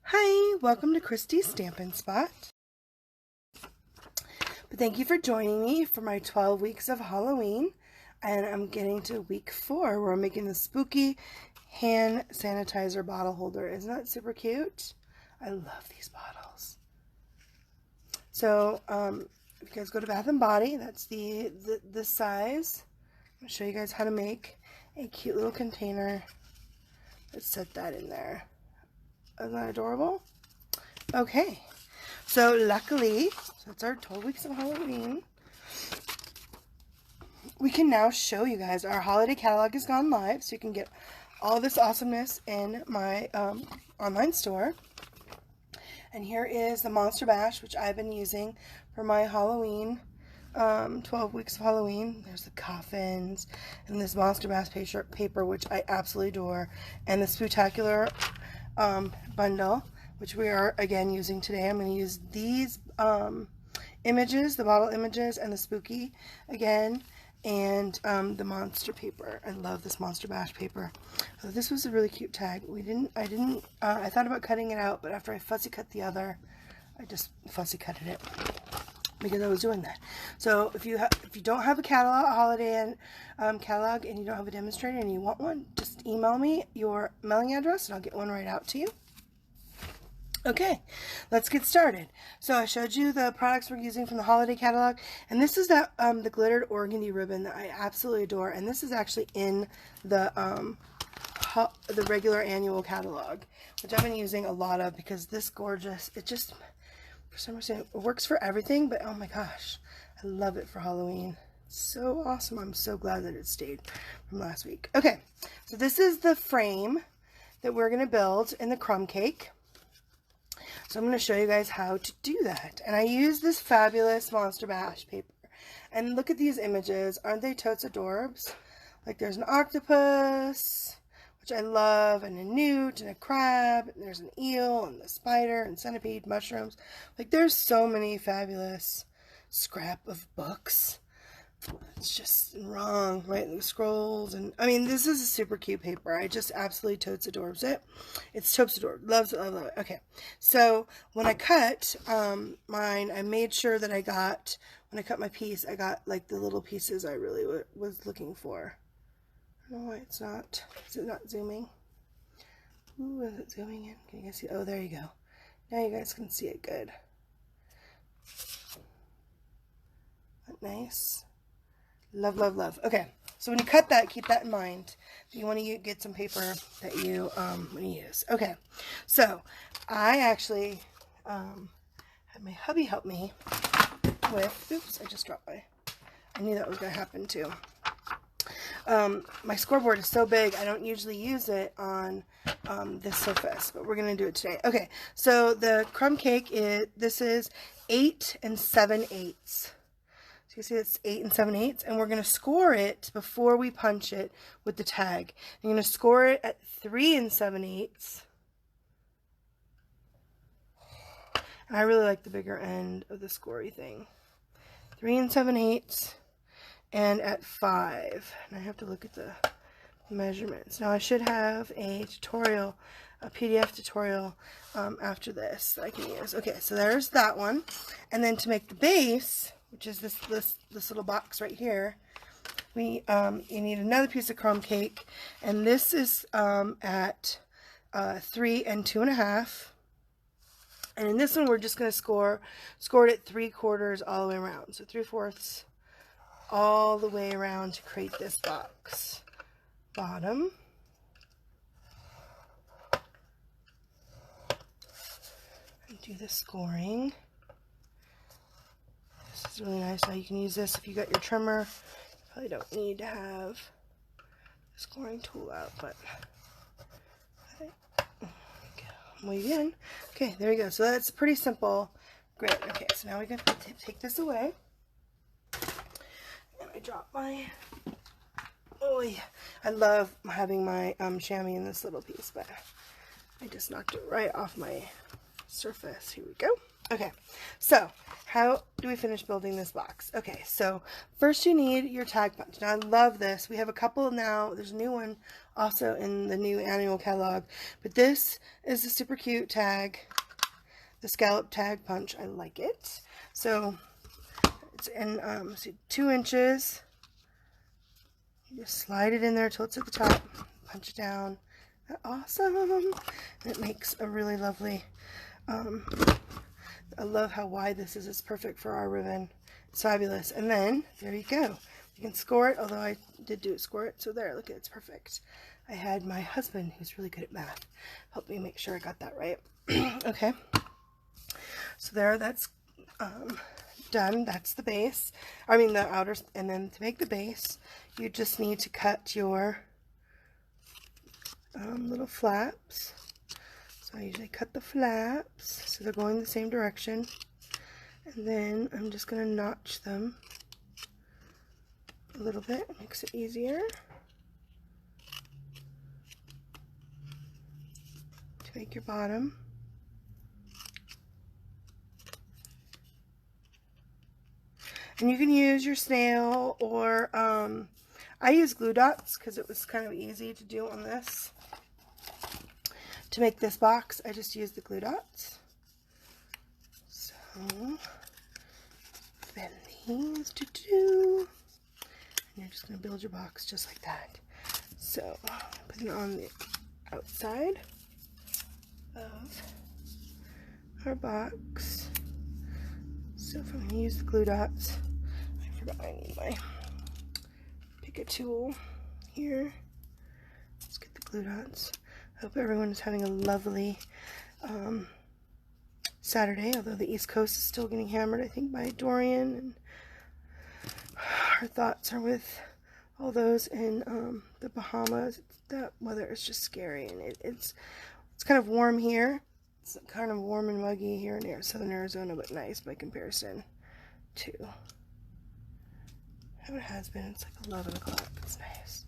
Hi, welcome to Christy's Stampin' Spot. But thank you for joining me for my 12 weeks of Halloween. And I'm getting to week 4 where I'm making the spooky hand sanitizer bottle holder. Isn't that super cute? I love these bottles. So, if you guys go to Bath & Body, that's the size. I'm going to show you guys how to make a cute little container. Let's set that in there. Isn't that adorable? Okay, so luckily, that's our 12 weeks of Halloween. We can now show you guys our holiday catalog has gone live, so you can get all this awesomeness in my online store. And here is the Monster Bash, which I've been using for my Halloween, 12 weeks of Halloween. There's the coffins and this Monster Bash paper, which I absolutely adore, and the Spooktacular bundle, which we are again using today. I'm going to use these images, the bottle images, and the spooky again, and the monster paper. I love this Monster Bash paper. So this was a really cute tag. I thought about cutting it out, but after I fussy cut the other, I just fussy cutted it because I was doing that. So if you don't have a catalog, a holiday catalog, and you don't have a demonstrator and you want one, just email me your mailing address and I'll get one right out to you. Okay, let's get started. So I showed you the products we're using from the holiday catalog, and this is that the Glittered Organdy ribbon that I absolutely adore, and this is actually in the regular annual catalog, which I've been using a lot of because this gorgeous, it just, for some reason, it works for everything, but oh my gosh, I love it for Halloween. It's so awesome. I'm so glad that it stayed from last week. Okay, so this is the frame that we're going to build in the Crumb Cake. So I'm going to show you guys how to do that. And I use this fabulous Monster Bash paper. And look at these images. Aren't they totes adorbs? Like there's an octopus, which I love, and a newt, and a crab, and there's an eel, and the spider, and centipede, mushrooms. Like there's so many fabulous scrap of books. It's just wrong, right? The scrolls, and I mean, this is a super cute paper. I just absolutely totes adorbs it. It's totes adorbs, loves it, love it. Okay, so when I cut mine, I made sure that when I cut my piece, I got like the little pieces I really was looking for. I don't know why it's not. Is it not zooming? Ooh, is it zooming in? Can you guys see? Oh, there you go. Now you guys can see it good. Isn't that nice? Love, love, love. Okay, so when you cut that, keep that in mind. You want to get some paper that you want to use. Okay, so I actually had my hubby help me with, oops, I just dropped I knew that was going to happen too. My scoreboard is so big, I don't usually use it on this surface, but we're going to do it today. Okay, so the Crumb Cake, this is 8 7/8. You see it's 8 7/8, and we're going to score it before we punch it with the tag. I'm going to score it at 3 7/8. And I really like the bigger end of the scory thing. 3 7/8 and at 5. And I have to look at the measurements. Now I should have a tutorial, a PDF tutorial after this that I can use. Okay, so there's that one. And then to make the base, which is this little box right here, you need another piece of Crumb Cake, and this is at 3 2.5. And in this one, we're just going to score it at 3/4 all the way around, so 3/4 all the way around to create this box. Bottom. And do the scoring. This is really nice. Now you can use this if you got your trimmer. You probably don't need to have the scoring tool out, but weigh in. Okay, there you go. So that's pretty simple. Great. Okay, so now we can take this away. And I dropped my, oh yeah, I love having my chamois in this little piece, but I just knocked it right off my surface. Here we go. Okay, so how do we finish building this box? Okay, so first you need your tag punch. Now I love this. We have a couple now. There's a new one also in the new annual catalog. But this is a super cute tag, the Scalloped Tag Punch. I like it. So it's in 2 inches. You just slide it in there till it's at the top, punch it down. Awesome. And it makes a really lovely, I love how wide this is. It's perfect for our ribbon. It's fabulous. And then there you go. You can score it, although I did do it score it. So there, look, it's perfect. I had my husband, who's really good at math, help me make sure I got that right. Okay. So there, that's done. That's the base. I mean the outer, and then to make the base, you just need to cut your little flaps. So I usually cut the flaps so they're going the same direction, and then I'm just going to notch them a little bit. It makes it easier to make your bottom. And you can use your snail, or I use glue dots because it was kind of easy to do on this. To make this box, I just used the glue dots. So, bend these and you're just going to build your box just like that. So, put it on the outside of our box. So if I'm going to use the glue dots, I forgot I need my Pick a tool here. Let's get the glue dots. I hope everyone is having a lovely Saturday, although the East Coast is still getting hammered, I think, by Dorian, and our thoughts are with all those in the Bahamas. That weather is just scary, and it's kind of warm here. It's kind of warm and muggy here in southern Arizona, but nice by comparison to how it has been. It's like 11 o'clock. It's nice.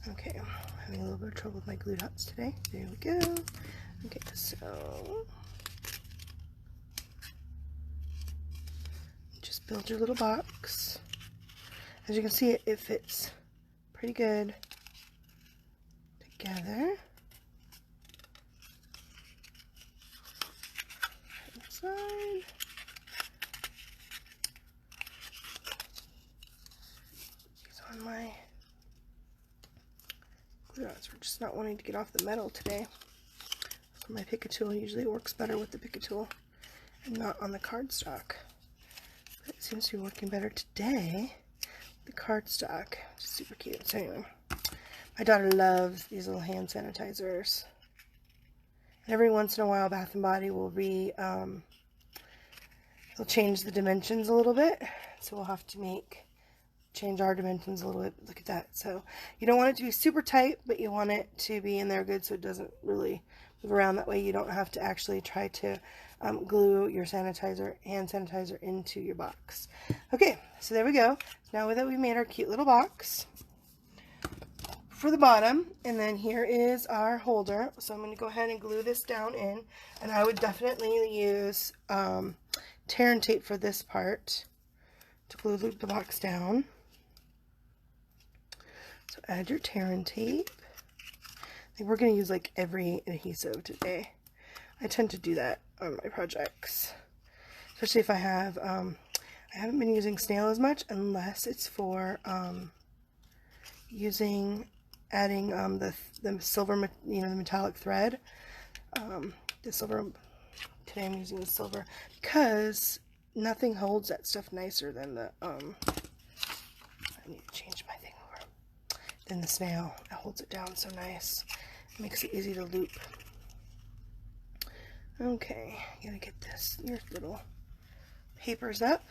Okay, I'm having a little bit of trouble with my glue dots today. There we go. Okay, so just build your little box. As you can see, it fits pretty good together. Side. These on my glue dots. We're just not wanting to get off the metal today. For my Pick a tool, usually it works better with the Pick a tool and not on the cardstock. But it seems to be working better today with the cardstock, which is super cute. So anyway, my daughter loves these little hand sanitizers. And every once in a while, Bath & Body will they'll change the dimensions a little bit. So we'll have to change our dimensions a little bit. Look at that. So you don't want it to be super tight, but you want it to be in there good so it doesn't really move around. That way you don't have to actually try to glue your hand sanitizer into your box. Okay, so there we go. Now that we made our cute little box for the bottom, and then here is our holder. So I'm going to go ahead and glue this down in, and I would definitely use tear and tape for this part to glue the box down. So add your tear and tape. I think we're going to use like every adhesive today. I tend to do that on my projects, especially if I have I haven't been using snail as much unless it's for adding the silver, the metallic thread. The silver, today I'm using the silver because nothing holds that stuff nicer than the I need to change my thing over. Than the snail. It holds it down so nice. It makes it easy to loop. Okay, gotta get your little papers up.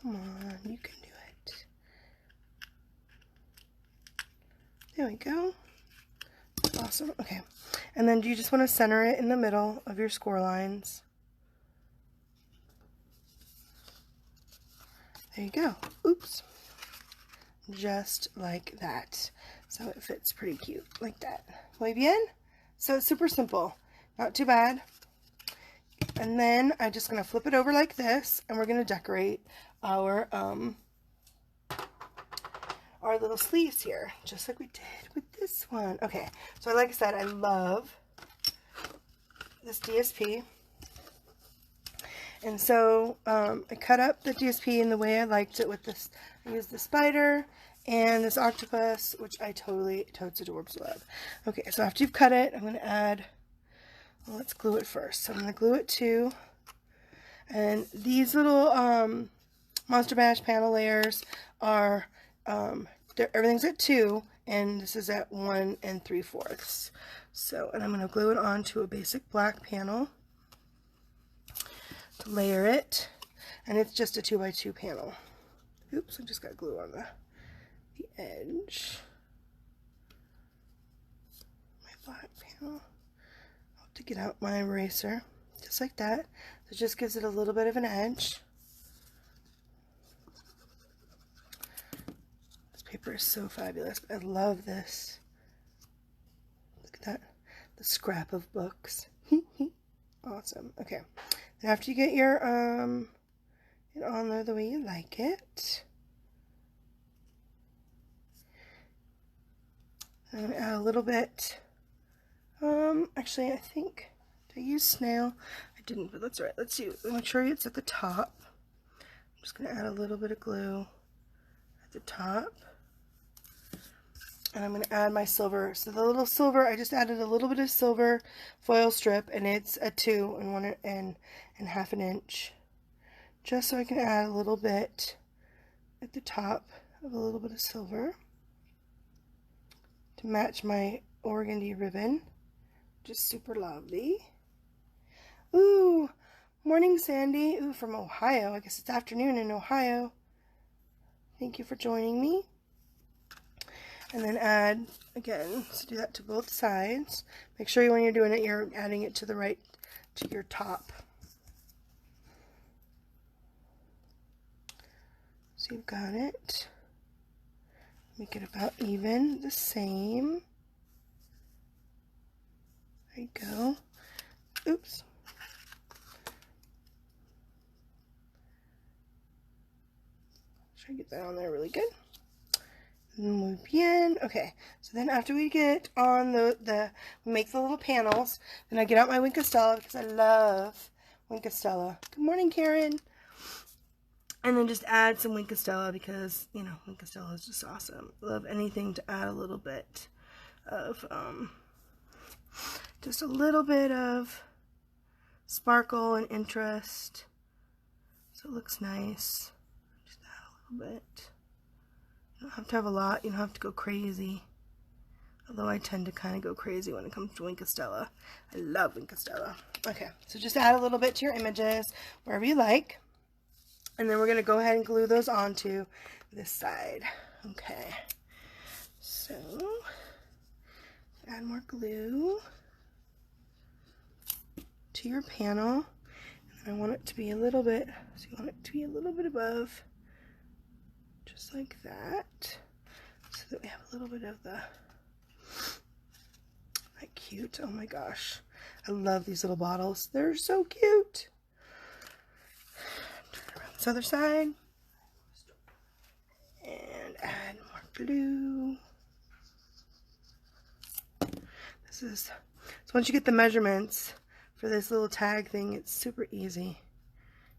Come on, you can do it. There we go. Awesome. Okay. And then you just want to center it in the middle of your score lines. There you go. Oops. Just like that. So it fits pretty cute like that. Muy bien. So it's super simple. Not too bad. And then I'm just going to flip it over like this, and we're going to decorate our little sleeves here, just like we did with this one. Okay, so like I said, I love this DSP. And so I cut up the DSP in the way I liked it with this. I used the spider and this octopus, which I totes adorbs love. Okay, so after you've cut it, I'm going to add, well, let's glue it first. So I'm going to glue it too. And these little Monster Bash panel layers are, everything's at 2, and this is at 1 3/4. So, and I'm going to glue it onto a basic black panel to layer it, and it's just a 2x2 panel. Oops, I just got glue on the edge. My black panel. I'll have to get out my eraser, just like that. So it just gives it a little bit of an edge. This paper is so fabulous. I love this. Look at that. The scrap of books. Awesome. Okay. And after you get your it on there the way you like it, I'm going to add a little bit. Actually, I think, did I use snail? I didn't, but that's all right. Let's see. Make sure it's at the top. I'm just going to add a little bit of glue at the top. And I'm going to add my silver. So the little silver, I just added a little bit of silver foil strip, and it's a 2 and 1.5 inch. Just so I can add a little bit at the top of a little bit of silver to match my organdy ribbon. Just super lovely. Ooh, morning Sandy. Ooh, from Ohio. I guess it's afternoon in Ohio. Thank you for joining me. And then add, again, so do that to both sides. Make sure when you're doing it, you're adding it to the right, to your top. So you've got it. Make it about even, the same. There you go. Oops. Try to get that on there really good. Muy bien. Okay, so then after we get on we make the little panels, then I get out my Wink of Stella because I love Wink of Stella. Good morning, Karen. And then just add some Wink of Stella because, you know, Wink of Stella is just awesome. Love anything to add a little bit of, just a little bit of sparkle and interest. So it looks nice. Just add a little bit. You don't have to have a lot. You don't have to go crazy. Although I tend to kind of go crazy when it comes to Wink of Stella. I love Wink of Stella. Okay, so just add a little bit to your images, wherever you like. And then we're going to go ahead and glue those onto this side. Okay, so add more glue to your panel. And I want it to be a little bit, so you want it to be a little bit above, just like that, so that we have a little bit of the, like, cute. Oh my gosh, I love these little bottles. They're so cute. This other side and add more glue. This is, so once you get the measurements for this little tag thing, it's super easy.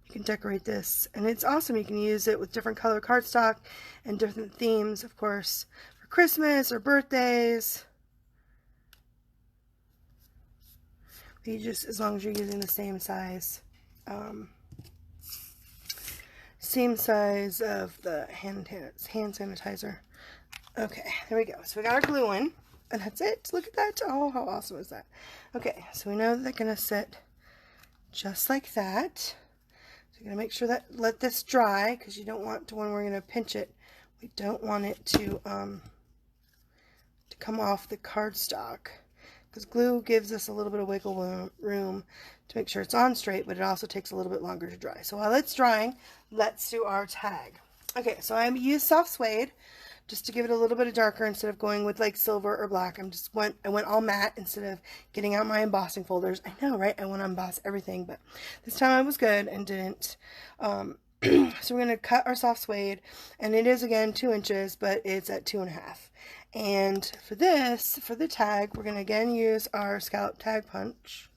You can decorate this, and it's awesome. You can use it with different color cardstock and different themes, of course, for Christmas or birthdays. But you just, as long as you're using the same size of the hand sanitizer. Okay, there we go. So we got our glue in, and that's it. Look at that. Oh, how awesome is that? Okay, so we know that they're going to sit just like that. So you're going to make sure that, let this dry, because you don't want to, when we're going to pinch it, we don't want it to come off the cardstock, because glue gives us a little bit of wiggle room to make sure it's on straight, but it also takes a little bit longer to dry. So while it's drying, let's do our tag. Okay, so I used soft suede just to give it a little bit of darker instead of going with like silver or black. I went all matte instead of getting out my embossing folders. I know, right? I want to emboss everything, but this time I was good and didn't. So we're going to cut our soft suede, and it is again 2 inches, but it's at 2.5. And for this, for the tag, we're going to again use our scallop tag punch,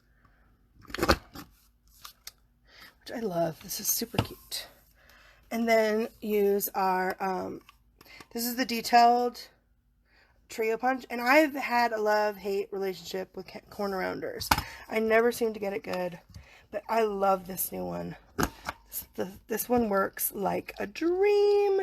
which I love. This is super cute. And then use our, this is the detailed trio punch. And I've had a love-hate relationship with corner rounders. I never seem to get it good, but I love this new one. This one works like a dream.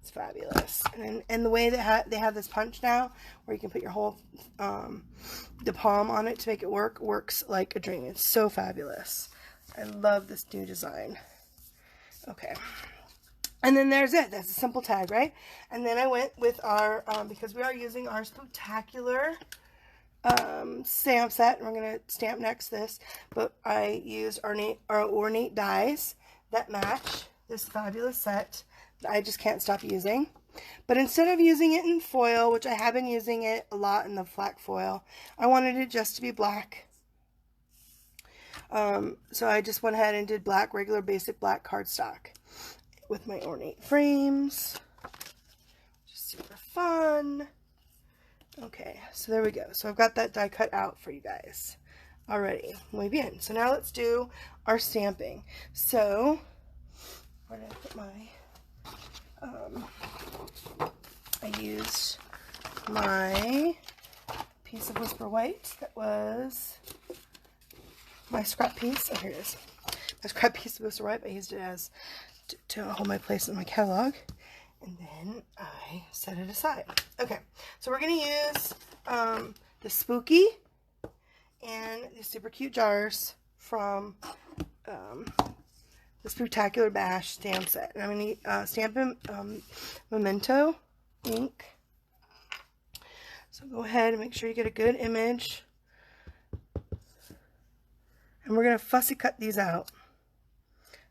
It's fabulous. And the way that they have this punch now, where you can put your whole, the palm on it to make it work, works like a dream. It's so fabulous. I love this new design. Okay. And then there's it. That's a simple tag, right? And then I went with our, because we are using our Spooktacular stamp set, and we're going to stamp next this, but I used our Ornate dies that match this fabulous set that I just can't stop using. But instead of using it in foil, which I have been using it a lot in the flat foil, I wanted it just to be black. So I just went ahead and did black, regular basic black cardstock with my Ornate frames. Just super fun. Okay, so there we go. So I've got that die cut out for you guys already. Muy bien. So now let's do our stamping. So where did I put my, I used my piece of Whisper White that was my scrap piece. Oh, here it is. My scrap piece of Whisper White. I used it as to hold my place in my catalog, and then I set it aside. Okay, so we're going to use the Spooky and the super cute jars from the Spooktacular Bash stamp set. And I'm going to need stamp Memento ink. So go ahead and make sure you get a good image. And we're going to fussy cut these out.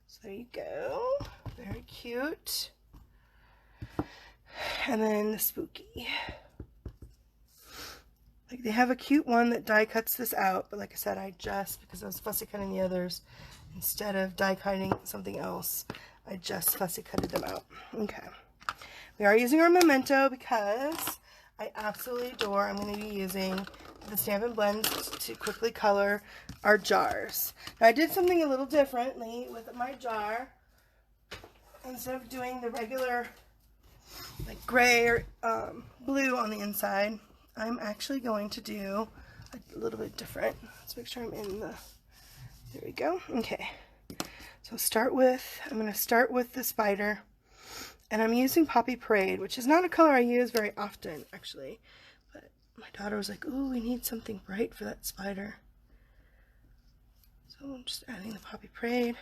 So there you go. Very cute. And then the Spooky. Like, they have a cute one that die cuts this out, but like I said, because I was fussy cutting the others, instead of die cutting something else, I just fussy cutted them out. Okay. We are using our Memento because I absolutely adore. I'm going to be using the Stampin' Blends to quickly color our jars. Now, I did something a little differently with my jar. Instead of doing the regular like gray or blue on the inside, I'm actually going to do a little bit different. Let's make sure I'm in the, there we go. Okay, so I'm going to start with the spider, and I'm using Poppy Parade, which is not a color I use very often actually, but my daughter was like, ooh, we need something bright for that spider. So I'm just adding the Poppy Parade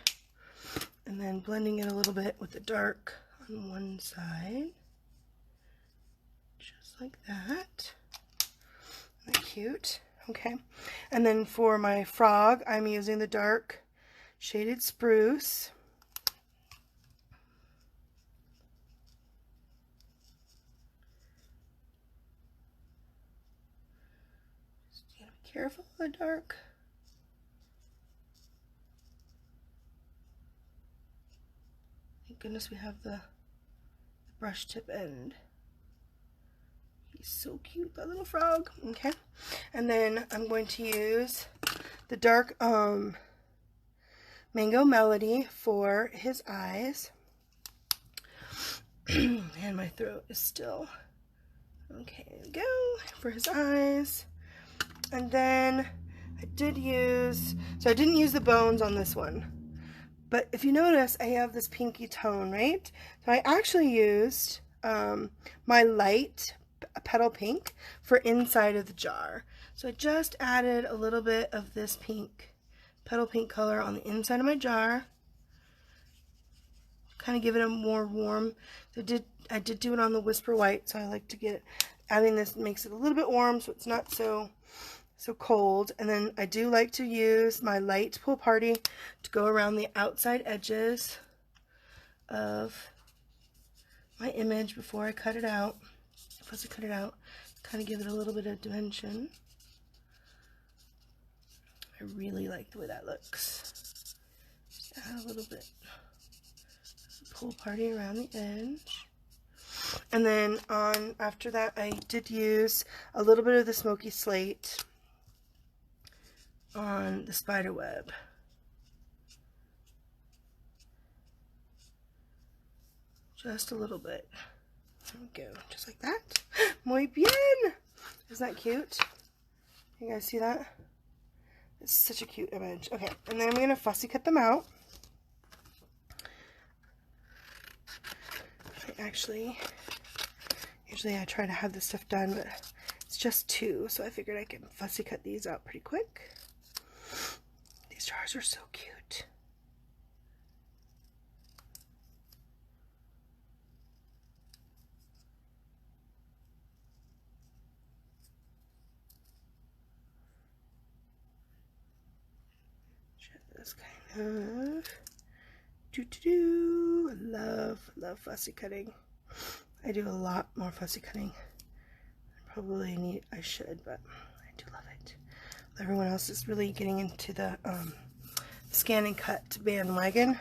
and then blending it a little bit with the dark on one side. Just like that. Isn't that cute? Okay. And then for my frog, I'm using the dark shaded spruce. Just gotta be careful of the dark. Thank goodness we have the brush tip end. He's so cute, that little frog. Okay, and then I'm going to use the dark Mango Melody for his eyes. And my throat is still okay. There we go for his eyes. And then I didn't use the bones on this one. But if you notice, I have this pinky tone, right? So I actually used my light petal pink for inside of the jar. So I just added a little bit of this pink, petal pink color on the inside of my jar. Kind of give it a more warm. I did do it on the Whisper White, so I like to get it. Adding this makes it a little bit warm, so it's not so cold. And then I do like to use my light Pool Party to go around the outside edges of my image before I cut it out. Fussy cut it out. Kind of give it a little bit of dimension. I really like the way that looks. Just add a little bit. Pull party around the edge. And then after that, I did use a little bit of the smoky slate on the spider web. Just a little bit. There we go. Just like that. Muy bien! Isn't that cute? You guys see that? It's such a cute image. Okay, and then I'm going to fussy cut them out. Usually I try to have this stuff done, but it's just 2, so I figured I can fussy cut these out pretty quick. These jars are so cute. Just kind of I love fussy cutting. I do a lot more fussy cutting. I should, but I do love it. Everyone else is really getting into the scan and cut bandwagon,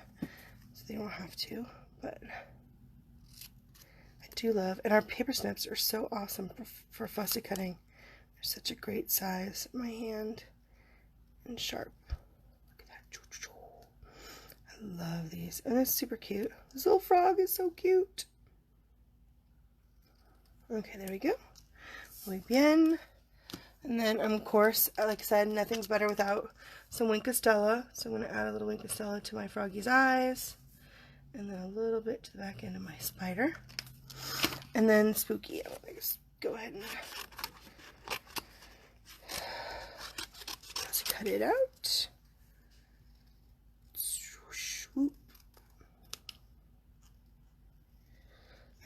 so they don't have to, but I do love, and our paper snips are so awesome for fussy cutting. They're such a great size in my hand and sharp. Look at that. I love these, and it's super cute. This little frog is so cute. Okay, there we go. Muy bien. And then, of course, like I said, nothing's better without some Wink Stella. So I'm going to add a little Wink Stella to my froggy's eyes. And then a little bit to the back end of my spider. And then Spooky. I'm going to just go ahead and just cut it out. Swoop.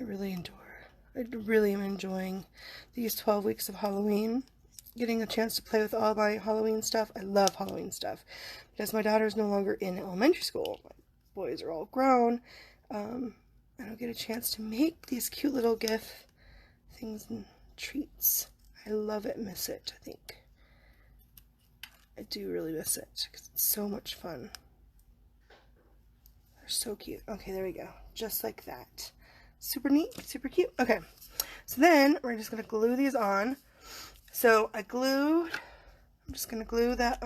I really am enjoying these 12 weeks of Halloween. Getting a chance to play with all my Halloween stuff. I love Halloween stuff. Because my daughter's no longer in elementary school. My boys are all grown. I don't get a chance to make these cute little gift things and treats. I love it, miss it, I think. I do really miss it because it's so much fun. They're so cute. Okay, there we go. Just like that. Super neat, super cute. Okay, so then we're just going to glue these on. So I'm just going to glue that,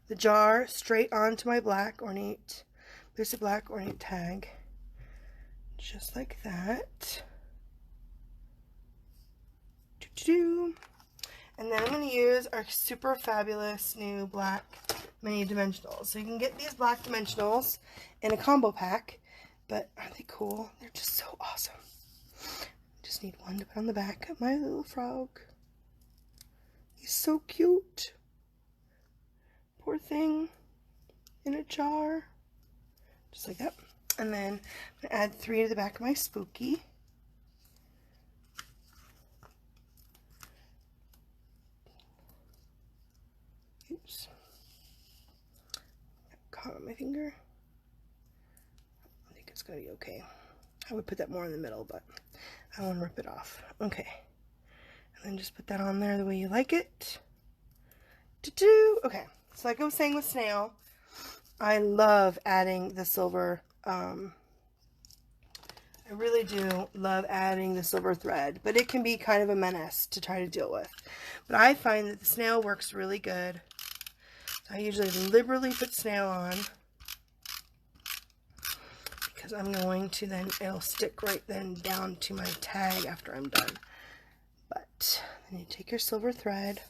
the jar straight onto my black Ornate, there's a black Ornate tag. Just like that. And then I'm going to use our super fabulous new black mini dimensionals. So you can get these black dimensionals in a combo pack, but aren't they cool? They're just so awesome. Just need one to put on the back of my little frog. He's so cute. Poor thing. In a jar. Just like that. And then I'm going to add 3 to the back of my Spooky. Oops. Caught on my finger. I think it's going to be okay. I would put that more in the middle, but I don't want to rip it off. Okay. And then just put that on there the way you like it. Okay. So like I was saying with snail, I love adding the silver. I really do love adding the silver thread, but it can be kind of a menace to try to deal with. But I find that the snail works really good. So I usually liberally put snail on, because I'm going to then, it'll stick right then down to my tag after I'm done. But then you take your silver thread,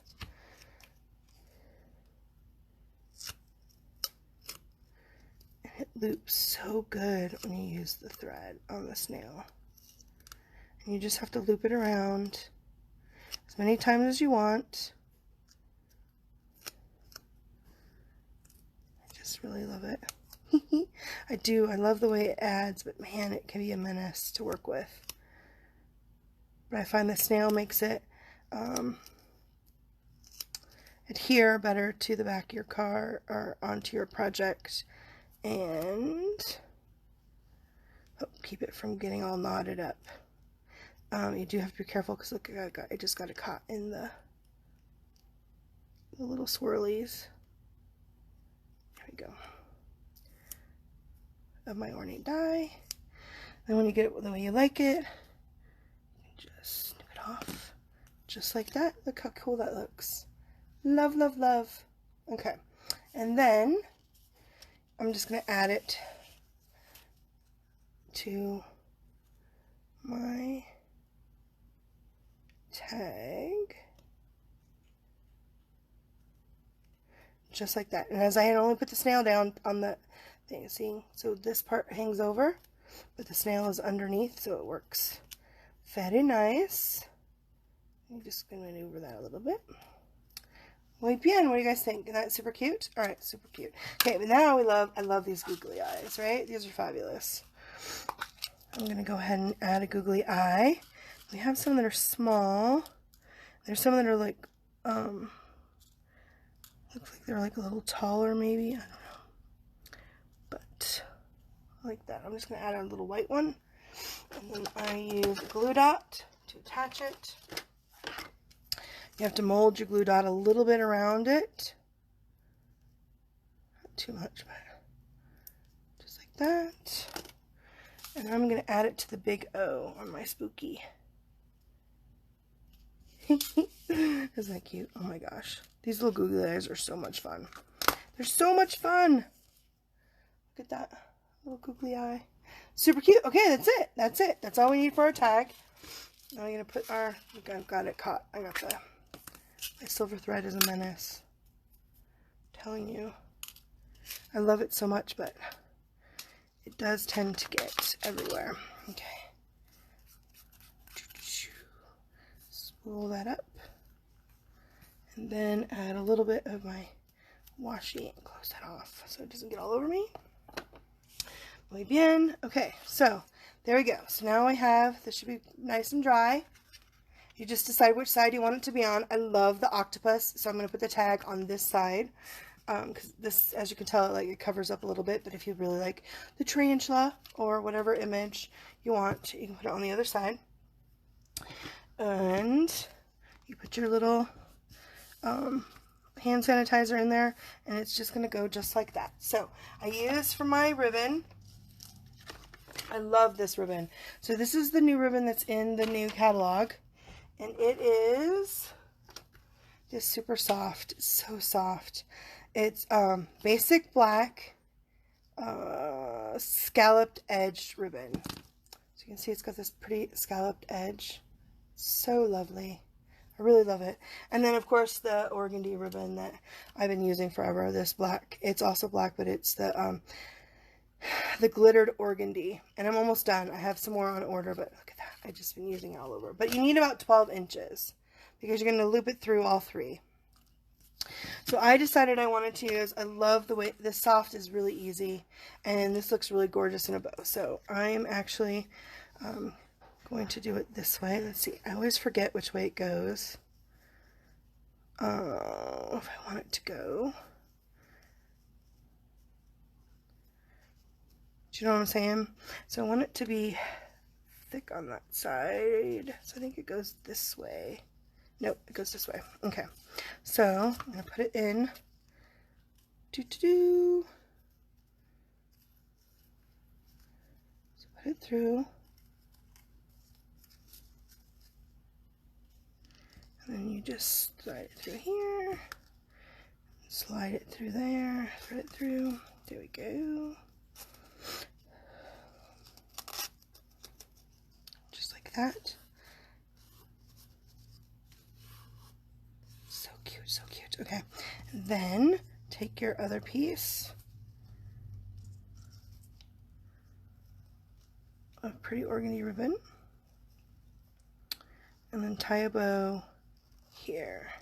and it loops so good when you use the thread on the snail. And you just have to loop it around as many times as you want. I just really love it. I love the way it adds, but man, it can be a menace to work with. But I find the snail makes it adhere better to the back of your car or onto your project, and keep it from getting all knotted up. You do have to be careful because look, I just got it caught in the little swirlies. There we go. Of my Ornate die. Then when you get it the way you like it, you can just snip it off. Just like that. Look how cool that looks. Love, love, love. Okay. And then I'm just going to add it to my tag. Just like that. And as I had only put the snail down on the thing, see? So this part hangs over, but the snail is underneath, so it works very nice. I'm just going to maneuver that a little bit. Muy bien, what do you guys think? Isn't that super cute? Alright, super cute. Okay, but now I love these googly eyes, right? These are fabulous. I'm going to go ahead and add a googly eye. We have some that are small. There's some that are like, looks like they're like a little taller maybe. I don't know. But I like that. I'm just going to add a little white one. And then I use a glue dot to attach it. You have to mold your glue dot a little bit around it. Not too much, but just like that. And I'm going to add it to the big O on my spooky. Isn't that cute? Oh my gosh. These little googly eyes are so much fun. They're so much fun. Look at that little googly eye. Super cute. Okay, that's it. That's it. That's all we need for our tag. Now we're going to put our... I've got it caught. I got the... My silver thread is a menace. I'm telling you. I love it so much, but it does tend to get everywhere. Okay. Spool that up. And then add a little bit of my washi and close that off so it doesn't get all over me. Muy bien. Okay, so there we go. So now I have, this should be nice and dry. You just decide which side you want it to be on. I love the octopus, so I'm going to put the tag on this side. Because this, as you can tell, it covers up a little bit. But if you really like the tarantula or whatever image you want, you can put it on the other side. And you put your little hand sanitizer in there, and it's just going to go just like that. So I use for my ribbon, I love this ribbon. So this is the new ribbon that's in the new catalog. And it is just super soft. It's so soft. It's basic black scalloped edged ribbon. So you can see it's got this pretty scalloped edge. So lovely. I really love it. And then of course the organdy ribbon that I've been using forever. This black. It's also black, but it's the glittered organdy. And I'm almost done. I have some more on order, but look at that. I've just been using it all over. But you need about 12 inches because you're going to loop it through all three. So I decided I wanted to use, I love the way, this soft is really easy, and this looks really gorgeous in a bow. So I am actually going to do it this way. Let's see. I always forget which way it goes. If I want it to go. Do you know what I'm saying? So I want it to be thick on that side. So I think it goes this way. Nope, it goes this way. Okay. So I'm going to put it in. So put it through. And then you just slide it through here. Slide it through there. Thread it through. There we go. Just like that. So cute, so cute. Okay, and then take your other piece of pretty organdy ribbon and then tie a bow here.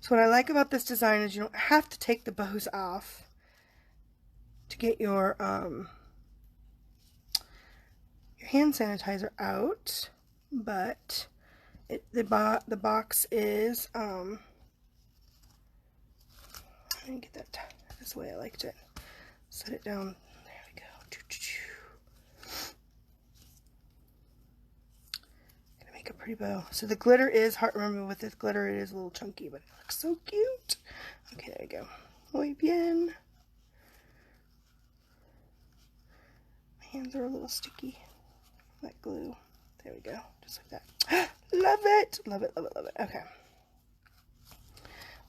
So what I like about this design is you don't have to take the bows off to get your hand sanitizer out, but the box is I didn't get that this way I liked it. Set it down. There we go. pretty bow. So the glitter is hard. Remember, with this glitter, it is a little chunky, but it looks so cute. Okay, there we go. Muy bien. My hands are a little sticky. That glue. There we go. Just like that. Love it. Love it, love it, love it. Okay.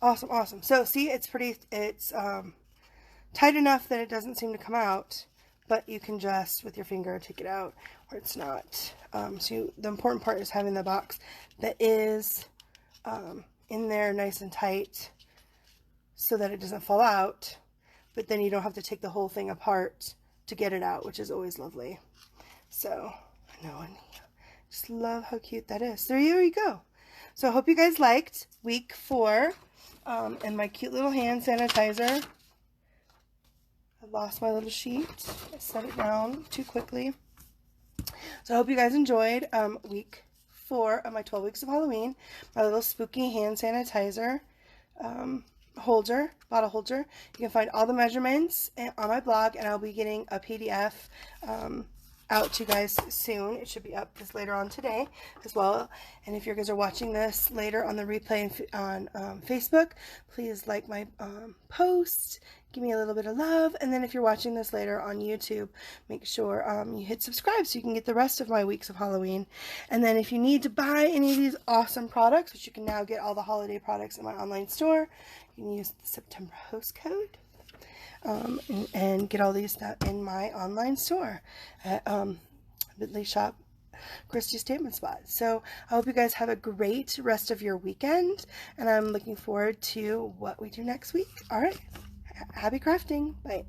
Awesome, awesome. So, see, it's pretty, it's tight enough that it doesn't seem to come out, but you can just, with your finger, take it out where it's not. So the important part is having the box that is in there nice and tight so that it doesn't fall out, but then you don't have to take the whole thing apart to get it out, which is always lovely. So, I know, and just love how cute that is. There you go. So I hope you guys liked week 4 and my cute little hand sanitizer. I lost my little sheet. I set it down too quickly. So I hope you guys enjoyed week 4 of my 12 weeks of Halloween. My little spooky hand sanitizer holder, bottle holder. You can find all the measurements on my blog, and I'll be getting a PDF out to you guys soon. It should be up this later on today as well. And if you guys are watching this later on the replay on Facebook, please like my post, give me a little bit of love. And then if you're watching this later on YouTube, make sure you hit subscribe so you can get the rest of my weeks of Halloween. And then if you need to buy any of these awesome products, which you can now get all the holiday products in my online store, you can use the September host code. And get all these stuff in my online store at bit.ly shop Christy Statement Spot. So I hope you guys have a great rest of your weekend, and I'm looking forward to what we do next week. All right, happy crafting. Bye.